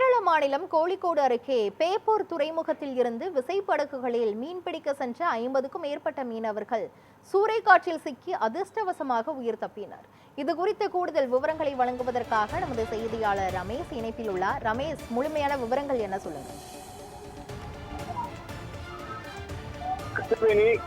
கேரள மாநிலம் கோழிக்கோடு அருகே பேப்பூர் துறைமுகத்தில் இருந்து விசைப்படகுகளில் மீன்பிடிக்க சென்ற 50க்கும் மேற்பட்ட மீனவர்கள் சூறைக்காற்றில் சிக்கி அதிர்ஷ்டவசமாக உயிர் தப்பினர். இது குறித்த கூடுதல் விவரங்களை வழங்குவதற்காக நமது செய்தியாளர் ரமேஷ் இணைப்பில் உள்ளார். ரமேஷ், முழுமையான விவரங்கள் என்ன சொல்லுங்க?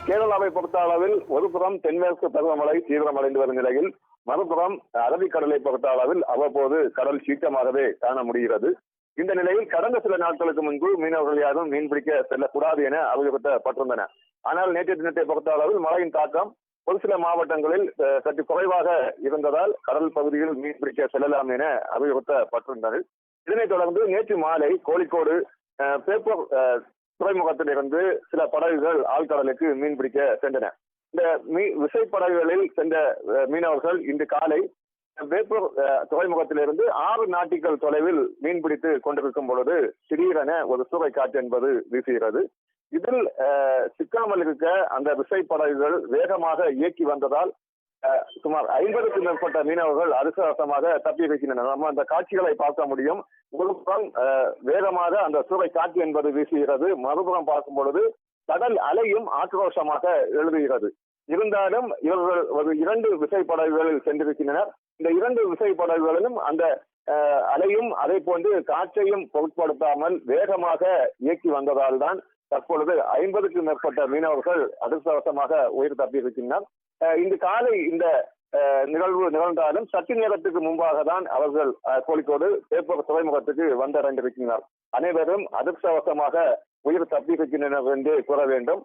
கேரளாவை பொறுத்த அளவில் ஒருபுறம் தென்மேற்கு பருவமழை தீவிரமடைந்து வரும் நிலையில், மறுபுறம் அரபிக்கடலை பொறுத்த அளவில் அவ்வப்போது கடல் சீற்றமாகவே காண முடிகிறது. இந்த நிலையில் கடந்த சில நாட்களுக்கு முன்பு மீனவர்கள் யாரும் மீன்பிடிக்க செல்லக்கூடாது என அறிவுறுத்தப்பட்டிருந்தன. ஆனால் நேற்றைய தினத்தை பொறுத்த அளவில் மழையின் தாக்கம் ஒரு சில மாவட்டங்களில் சற்று குறைவாக இருந்ததால் கடல் பகுதியில் மீன்பிடிக்க செல்லலாம் என அறிவுறுத்தப்பட்டிருந்தது. இதனைத் தொடர்ந்து நேற்று மாலை கோழிக்கோடு பேப்பூர் துறைமுகத்திலிருந்து சில படகுகள் ஆழ்கடலுக்கு மீன்பிடிக்க சென்றன. இந்த விசைப்படகுகளில் சென்ற மீனவர்கள் இன்று காலை பேப்பூர் துறைமுகத்திலிருந்து 6 நாட்டிகள் தொலைவில் மீன்பிடித்து கொண்டிருக்கும் பொழுது திடீரென ஒரு சூறைக்காற்று என்பது வீசுகிறது. இதில் சிக்காமல் இருக்க அந்த விசைப்படகுகள் வேகமாக இயக்கி வந்ததால் சுமார் 50க்கும் மேற்பட்ட மீனவர்கள் அதிர்ஷ்டவசமாக தப்பியிருக்கின்றனர். நம்ம அந்த காட்சிகளை பார்க்க முடியும். ஒருபுறம் வேகமாக அந்த சூறைக்காற்று என்பது வீசுகிறது, மறுபுறம் பார்க்கும் பொழுது கடல் அலையும் ஆக்ரோஷமாக எழுதுகிறது. இருந்தாலும் இவர்கள் ஒரு 2 விசைப்படகுகளில் சென்றிருக்கின்றனர். இந்த 2 விசைப்படகுகளிலும் அந்த அலையும் அதே போன்று காற்றையும் பொருட்படுத்தாமல் வேகமாக இயக்கி வந்ததால் தான் தற்பொழுது 50க்கும் மேற்பட்ட மீனவர்கள் அதிர்ஷ்டவசமாக உயிர் தப்பியிருக்கின்றனர். இன்று காலை இந்த நிகழ்வு நிகழ்ந்தாலும் சற்று நேரத்துக்கு முன்பாக தான் அவர்கள் கோழிக்கோடு பேப்பூர் துறைமுகத்துக்கு வந்தடைந்திருக்கின்றனர். அனைவரும் அதிர்ஷ்டவசமாக உயிர் தப்பியிருக்கின்றனர் என்று கூற வேண்டும்.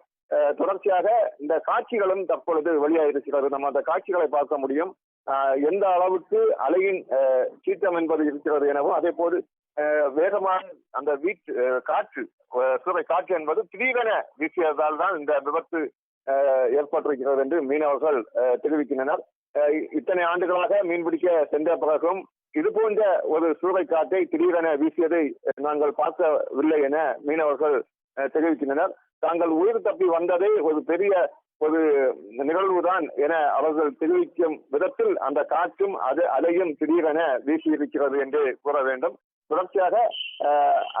தொடர்ச்சியாக இந்த காட்சிகளும் தற்பொழுது வெளியாயிருக்கிறது. நம்ம அந்த காட்சிகளை பார்க்க முடியும். எந்த அளவுக்கு அலையின் சீற்றம் என்பது இருக்கிறது எனவும், அதே போது வேகமான அந்த காற்று சூறை காற்று என்பது திடீரென வீசியதால் தான் இந்த விபத்து ஏற்பட்டிருக்கிறது என்று மீனவர்கள் தெரிவிக்கின்றனர். இத்தனை ஆண்டுகளாக மீன்பிடிக்க சென்ற பிறகும் இது போன்ற ஒரு சூறைக்காற்றை திடீரென வீசியதை நாங்கள் பார்க்கவில்லை என மீனவர்கள் தெரிவிக்கின்றனர். தாங்கள் உயிர் தப்பி வந்ததே ஒரு பெரிய ஒரு நிகழ்வுதான் என அவர்கள் தெரிவிக்கும் விதத்தில் அந்த காற்றும் அலையும் திடீரென வீசியிருக்கிறது என்று கூற வேண்டும். தொடர்ச்சியாக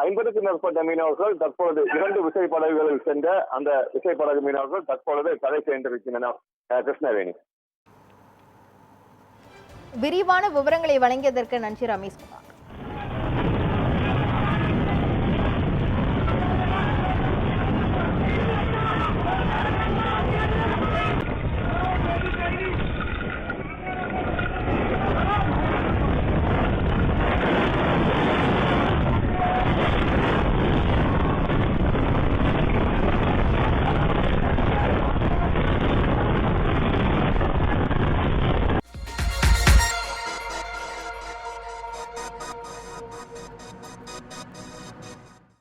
50க்கும் மேற்பட்ட மீனவர்கள் தற்பொழுது 2 விசைப்படகுகளில் சென்ற அந்த விசைப்படகு மீனவர்கள் தற்பொழுது கரை சேர்ந்திருக்கின்றனர். கிருஷ்ணவேணி, விரிவான விவரங்களை வழங்கியதற்கு நன்றி ரமேஷ்குமார்.